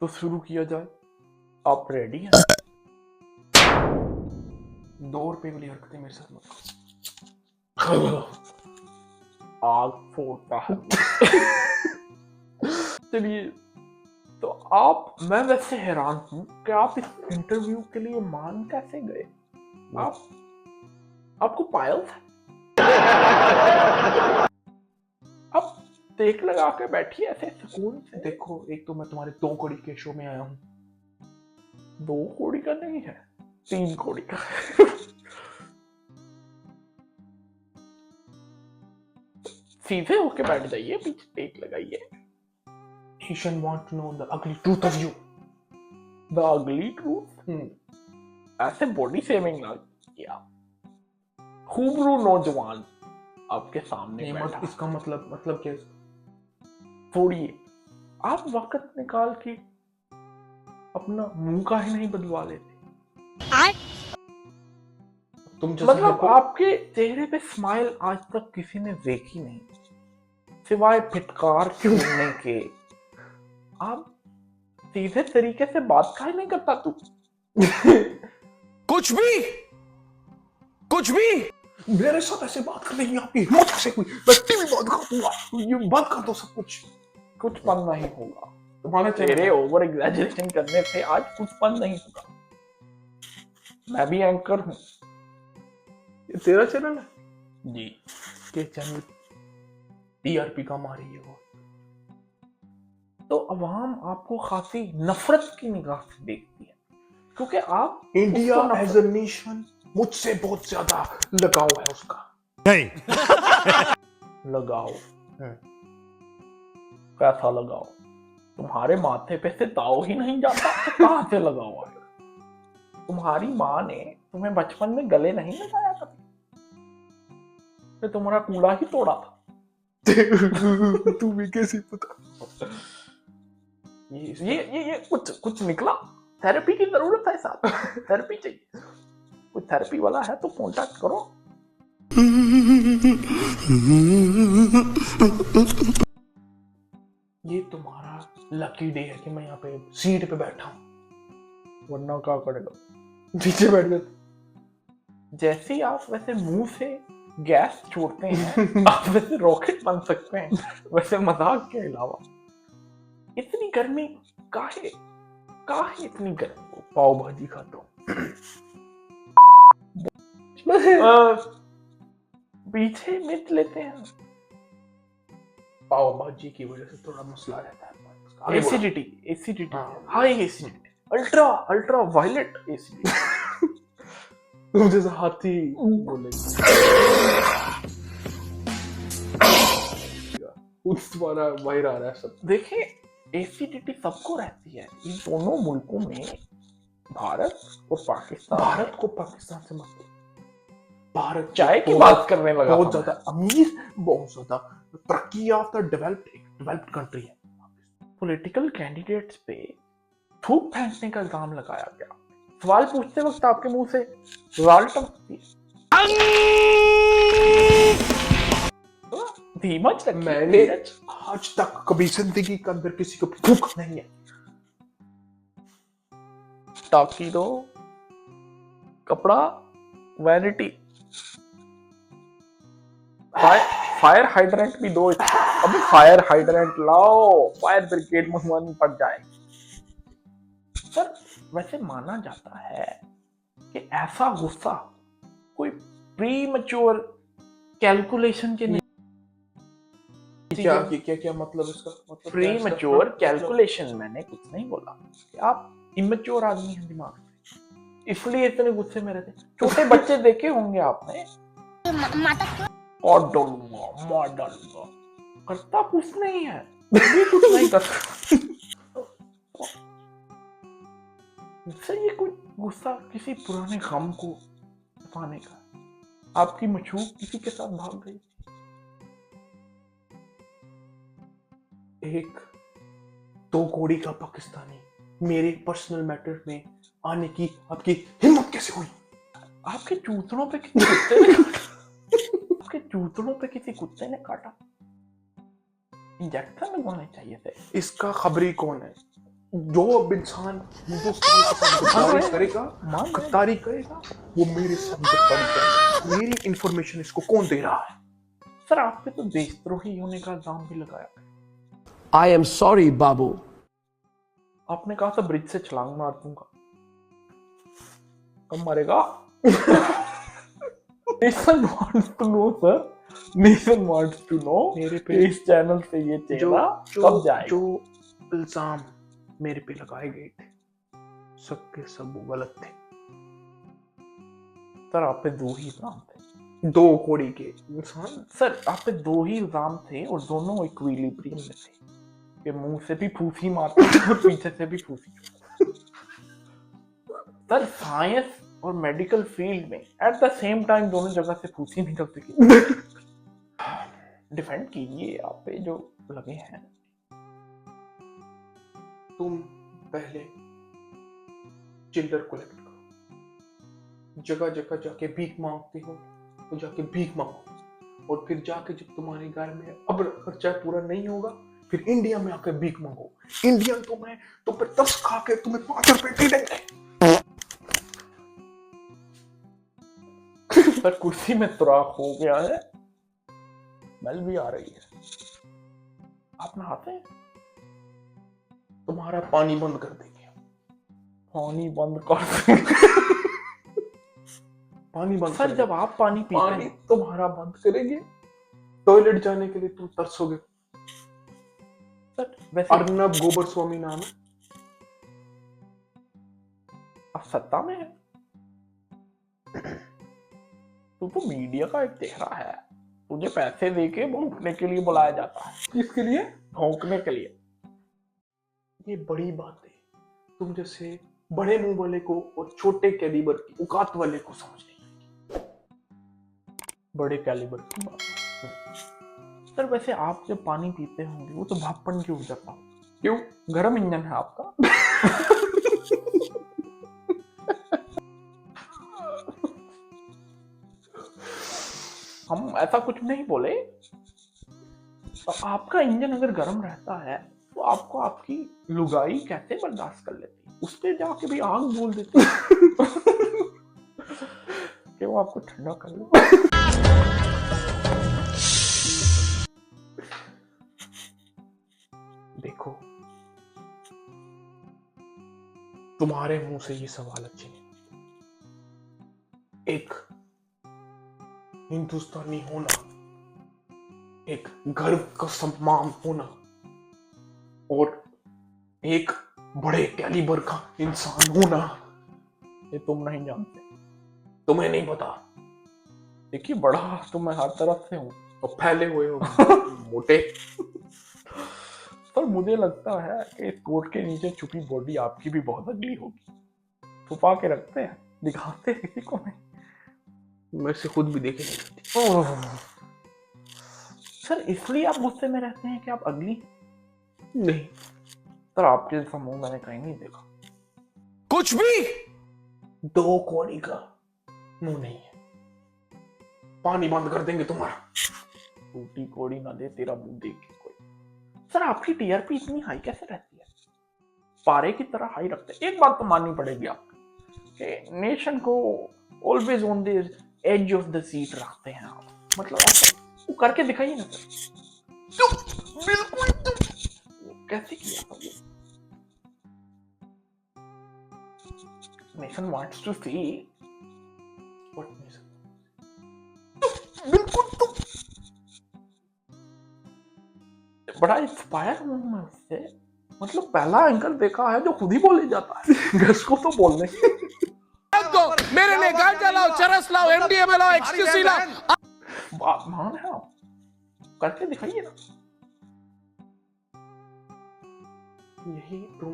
तो शुरू किया जाए। आप रेडी हैं? 2 रुपए वाली हरकतें मेरे साथ मत करो। आग फोड़ता है। चलिए, तो मैं वैसे हैरान हूँ कि आप इस इंटरव्यू के लिए मान कैसे गए? आपको पायल था? आप टेक लगा के बैठिए ऐसे सुकून से। देखो, एक तो मैं तुम्हारे 2 कौड़ी के शो में आया हूँ। 2 कौड़ी का नहीं है, 3 कौड़ी का। सीधे होके बैठ जाइए, पीछे टेक लगाइए। Asian want to know the ugly truth of you. The ugly truth? ऐसे बॉडी शेमिंग ना किया। खूबरू नौजवान आपके सामने बैठा। इसका मतलब क्या? छोड़िए, आप वक्त निकाल के अपना मुंह काहे नहीं बदलवा लेते? तुम मतलब आपके चेहरे पे स्माइल आज तक किसी ने देखी नहीं, सिवाय फिटकार छोड़ने के। आप सीधे तरीके से बात काहे नहीं करता तू? कुछ भी मेरे साथ ऐसे बात करने की आपकी हिम्मत कैसे हुई? मैं टीवी बंद कर दूंगा, ये बंद कर दो सब कुछ बंद नहीं होगा। तुम्हारे चेहरे ओवर एग्जैजरेशन करने से आज कुछ बंद नहीं होगा। मैं भी एंकर हूँ। ये तेरा चैनल है? जी। के चैनल टीआरपी कम आ रही है वो, तो अवाम आपको खासी नफरत की निगाह से देखती है, क्योंकि आप इंडिया एज अ नेशन मुझसे बहुत ज्यादा लगाव है उसका। नहीं। लगाव कैसा लगाव? तुम्हारे माथे पे से ताव ही नहीं जाता, तो कहां से लगाव आएगा? तुम्हारी माँ ने तुम्हें बचपन में गले नहीं लगाया कभी? तो तुम्हारा कूड़ा ही तोड़ा था। तुम्हें कैसे पता? ये कुछ निकला। थेरेपी की जरूरत है साहब, थेरेपी चाहिए। कोई थेरेपी वाला है तो कांटेक्ट करो। ये तुम्हारा लकी डे है कि मैं यहाँ पे सीट पे बैठा हूँ, वरना क्या करेगा? नीचे बैठ जाते। जैसे आप वैसे मुंह से गैस छोड़ते हैं, आप वैसे रॉकेट बन सकते हैं। वैसे मजाक के अलावा इतनी गर्मी काहे इतनी गर्मी? पाव भाजी खाता हूँ। पीछे मिट लेते हैं। पाव भाजी की वजह से थोड़ा मसला रहता है। Acidity high acidity, ultraviolet acidity. तुम जैसा हाथी बोलेगा। तुम्हारा बाहर आ रहा है सब। देखिए, एसिडिटी सबको रहती है। इन दोनों मुल्कों में, भारत और पाकिस्तान से मतलब भारत चाय की बात करने लगा। बहुत ज्यादा अमीर, बहुत ज्यादा तरक्की याफ्ता डेवलप्ड कंट्री है। पॉलिटिकल कैंडिडेट्स पे थूक फेंकने का इल्जाम लगाया गया। सवाल पूछते वक्त आपके मुंह से लाल टपकती है। धीमच रखिए। मैंने आज तक कभी जिंदगी के अंदर किसी को भूख नहीं है। टाकी दो, कपड़ा, वैनिटी, फायर हाइड्रेंट भी दो। अभी फायर हाइड्रेंट लाओ, फायर ब्रिगेड मंगवानी पड़ जाएगी। सर, वैसे माना जाता है कि ऐसा गुस्सा कोई प्रीमैच्योर कैलकुलेशन के नहीं। क्या मतलब इसका? मतलब प्रीमैच्योर कैलकुलेशन मैंने कुछ नहीं बोला कि आप इमेच्योर आदमी हैं दिमाग से, इसलिए इतने गुस्से में रहते। छोटे बच्चे देखे होंगे आपने। और डालूंगा करता कुछ नहीं है, भी कुछ नहीं करता। ये कोई गुस्सा किसी पुराने गम को छुपाने का। आपकी मशूक किसी के साथ भाग गई। एक 2 कौड़ी का पाकिस्तानी मेरे पर्सनल मैटर में आने की आपकी हिम्मत कैसे हुई? आपके चूतड़ों पे किसी कुत्ते ने आपके चूतड़ों पे किसी कुत्ते ने काटा। इंजेक्शन लगवाने चाहिए थे। इसका खबरी कौन है? जो अब इंसान हिंदुस्तान के साथ गद्दारी करेगा वो मेरे साथ गद्दारी करेगा। मेरी इंफॉर्मेशन इसको कौन दे रहा है? सर आप पे तो देशद्रोही होने का इल्जाम भी लगाया। I am sorry, बाबू। आपने कहा था ब्रिज से छलांग मार दूंगा, कब मारेगा? Nation wants to know sir, nation wants to know मेरे पे इस चैनल से ये चेहरा कब जाएगा? जो इल्जाम मेरे पे लगाए गए थे सबके सब वो गलत थे। सर आप पे 2 ही इल्जाम थे, 2 कोड़ी के इंसान। सर आप पे 2 ही इल्जाम थे और दोनों इक्विलिब्रियम में थे कि मुंह से भी फूसी मारते थे और पीछे से भी फूसी। सर साइंस और मेडिकल फील्ड में एट द सेम टाइम दोनों जगह से फूसी निकलती थी। डिफेंड कीजिए आप पे जो लगे हैं। तुम पहले चिल्लर कलेक्ट करो, जगह जगह जाके भीख मांगते हो तो जाके भीख मांगो, और फिर जाके जब तुम्हारे घर में अब खर्चा पूरा नहीं होगा फिर इंडिया में आके भीख मांगो। इंडियन तुम्हें तो फिर 10 खा के तुम्हें 5 रुपए दे देंगे। सर कुर्सी में सुराख हो गया है, स्मेल भी आ रही है। आप नहाते हैं? तुम्हारा पानी बंद कर देंगे। पानी बंद कर देंगे? पानी बंद सर जब आप पानी पीते हैं तुम्हारा बंद करेंगे। टॉयलेट जाने के लिए तुम तरसोगे। सर वैसे अर्नब गोबर स्वामी नाम है। आप सत्ता में है? तू तो मीडिया का एक चेहरा है, तुझे पैसे देके भौंकने के लिए बुलाया जाता है। किसके लिए? भौंकने के लिए। ये बड़ी बात है, तुम जैसे बड़े मुंह वाले को और छोटे कैलिबर की औकात वाले को समझ नहीं। बड़े कैलिबर की बात है। सर वैसे आप जब पानी पीते होंगे वो तो भापपन क्यों हो जाता? क्यों? गर्म इंजन है आपका। हम ऐसा कुछ नहीं बोले, तो आपका इंजन अगर गर्म रहता है तो आपको आपकी लुगाई कैसे बर्दाश्त कर लेती है? उस पे जाके भी आग बोल देती है कि वो आपको ठंडा कर ले। देखो तुम्हारे मुंह से ये सवाल अच्छे नहीं। एक हिंदुस्तानी होना, एक गर्व का सम्मान होना, और एक बड़े कैलिबर का इंसान होना, ये तुम नहीं जानते, तुम्हें नहीं पता। देखिए बड़ा तो मैं हर तरफ से हूँ और फैले हुए हो मोटे। पर मुझे लगता है कि इस कोट के नीचे छुपी बॉडी आपकी भी बहुत अगली होगी। छुपा के रखते हैं, दिखाते हैं किसी को नहीं। मैं से खुद भी देखे नहीं करती। सर इसलिए आप गुस्से में रहते हैं कि आप अगली नहीं। सर आपके जैसा मुंह मैंने कहीं नहीं देखा। कुछ भी 2 कौड़ी का मुंह नहीं है। पानी बंद कर देंगे तुम्हारा। टूटी कोड़ी ना दे तेरा मुंह देख के कोई। सर आपकी टीआरपी इतनी हाई कैसे रहती है? पारे की तरह हाई रखते। एक बात तो माननी पड़ेगी आपको कि नेशन को always on the edge of the seat रखते हैं आप। मतलब ऐसा वो करके दिखाइए ना सर। बिल्कुल कैसे किया था वो? Nation wants to see what nation. बिल्कुल तो बड़ा इंस्पायर हूं मैं उससे। मतलब पहला एंकर देखा है जो खुद ही बोले जाता है। गेस्ट को तो बोलने मेरे लिए गांजा लाओ, चरस लाओ, एमडीएमए लाओ, एक्सक्यूसी लाओ। बात मान है आप, करके दिखाइए ना। यही तुम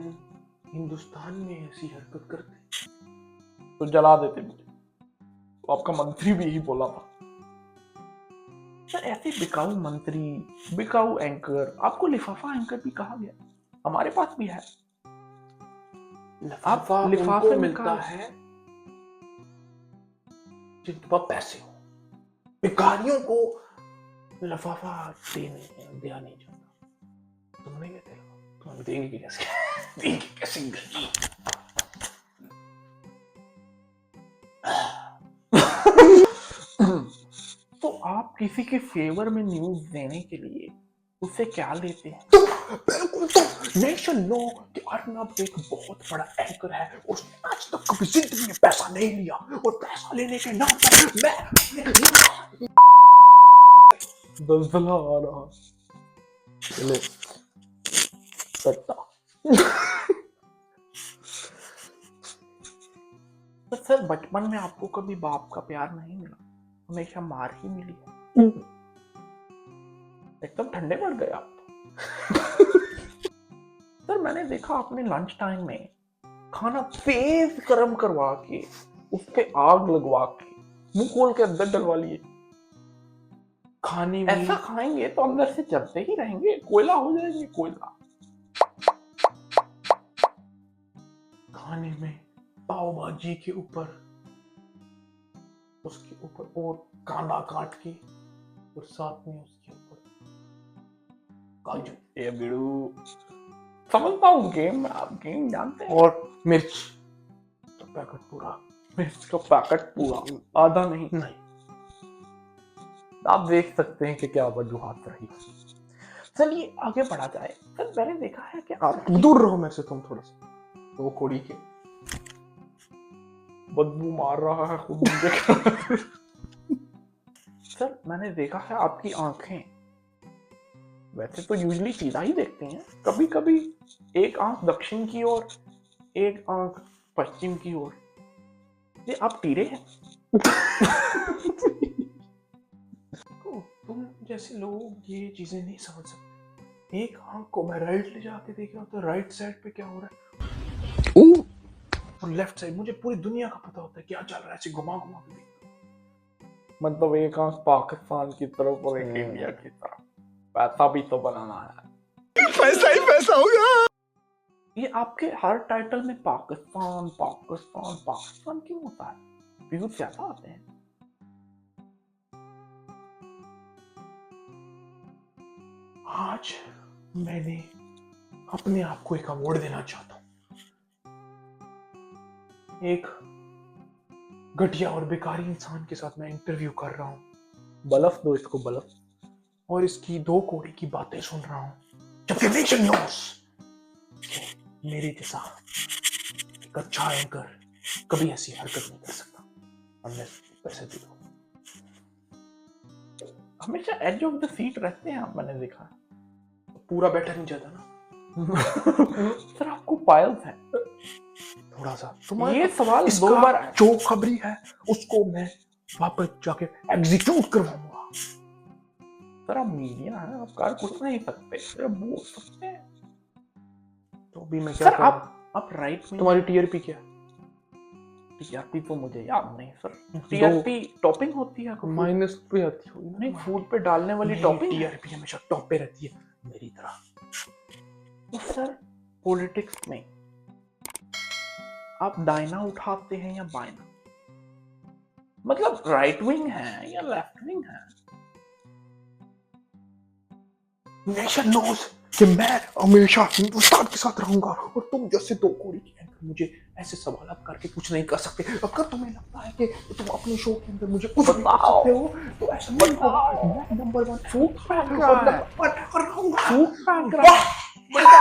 हिंदुस्तान में ऐसी हरकत करते तो जला देते मुझे। तो आपका मंत्री भी यही बोला था। सर ऐसे बिकाऊ मंत्री, बिकाऊ एंकर, आपको लिफाफा एंकर भी कहा गया। हमारे पास भी है। लिफाफा लिफाफे उनको में मिलता है जिनके पास पैसे हो। भिखारियों को लिफाफा दिया नहीं जाता। तुम नहीं कहते, तुम देंगे कैसे? देखिए कैसे गली। तो आप किसी के फेवर में न्यूज देने के लिए उससे क्या लेते हैं? तो बिल्कुल, तो नेशन नो कि अर्नब एक बहुत बड़ा एंकर है, उसने आज तक कभी जिंदगी में पैसा नहीं लिया, और पैसा लेने के नाम पर मैं दलदला आ रहा चले सट्टा। तो सर बचपन में आपको कभी बाप का प्यार नहीं मिला, हमेशा मार ही मिली है? एकदम ठंडे पड़ गए आप तो। सर मैंने देखा आपने लंच टाइम में खाना तेज गर्म करवा के उस पे आग लगवा के मुंह खोल के अंदर डलवा लिए। खाने में ऐसा खाएंगे तो अंदर से जलते ही रहेंगे, कोयला हो जाएंगे, कोयला। खाने में पाव भाजी के ऊपर, उसके ऊपर और कांदा काट के, और साथ में उसके ऊपर काजू, ये बिड़ू समझता हूँ गेम, आप गेम जानते हैं। और मिर्च तो पैकेट पूरा, मिर्च का पैकेट पूरा, आधा नहीं। आप देख सकते हैं कि क्या वजूहात रही। चलिए आगे बढ़ा जाए। सर मैंने देखा है कि आप दूर रहो मेरे से तुम थोड़ा सा, वो कोड़ी के बदबू मार रहा है खुद मुझे। सर मैंने देखा है आपकी आंखें वैसे तो यूजली सीधा ही देखते हैं, कभी कभी एक आंख दक्षिण की ओर, एक आंख पश्चिम की ओर। ये आप टीरे हैं? तुम जैसे लोग ये चीजें नहीं समझ सकते। एक आंख को मैं राइट ले जाके देख रहा हूँ तो राइट साइड पे क्या हो रहा है, और लेफ्ट साइड मुझे पूरी दुनिया का पता होता है क्या चल रहा है, ऐसे घुमा घुमा के देखता हूँ। मतलब एक आंख पाकिस्तान की तरफ और एक इंडिया की तरफ। पैसा भी तो बनाना है, पैसा ही पैसा होगा। ये आपके हर टाइटल में पाकिस्तान पाकिस्तान पाकिस्तान क्यों होता है? व्यूज ज्यादा आते हैं। आज मैंने अपने आप को एक अवार्ड देना चाहता हूं। एक घटिया और बेकारी इंसान के साथ मैं इंटरव्यू कर रहा हूं, बलफ दो इसको, बलफ। और इसकी दो कोड़ी की बातें सुन रहा हूं, जबकि नेशन नोस मेरे जैसा एक अच्छा एंकर कभी ऐसी हरकत नहीं कर सकता अनलेस पैसे दे दो। हमेशा एज ऑफ द सीट रहते हैं आप, मैंने देखा है। पूरा बैठा नहीं जाता ना। सर आपको पायल्स है थोड़ा सा ये सवाल इसका दो बार आया। जो खबरी है उसको मैं वापस जाके एग्जीक्यूट करवाऊंगा। सर आप मीडिया है, आप कार कुछ नहीं सकते, सर आप बोल सकते हैं। तो भी मैं क्या सर करूं? आप राइट में। तुम्हारी टीआरपी क्या है? टीआरपी तो मुझे याद नहीं सर। टीआरपी टॉपिंग होती है, माइनस पे आती होगी ना। नहीं फूड पे डालने वाली टॉपिंग। टीआरपी हमेशा टॉप पे रहती है मेरी तरह। तो सर पॉलिटिक्स में आप दायना उठाते हैं या बायना? मतलब राइट विंग है या लेफ्ट विंग है? नेशन नोस कि मैं हमेशा हिंदुस्तान के साथ रहूंगा, और तुम जैसे दो कोड़ी के एंकर मुझे ऐसे सवाल करके कुछ नहीं कर सकते। अगर तुम्हें लगता है कि तुम अपने शो के अंदर मुझे कुछ भी कर सकते हो तो ऐसा नहीं होगा। मैं नंबर 1 फूड पैक और नंबर 1 रहूंगा। Food pack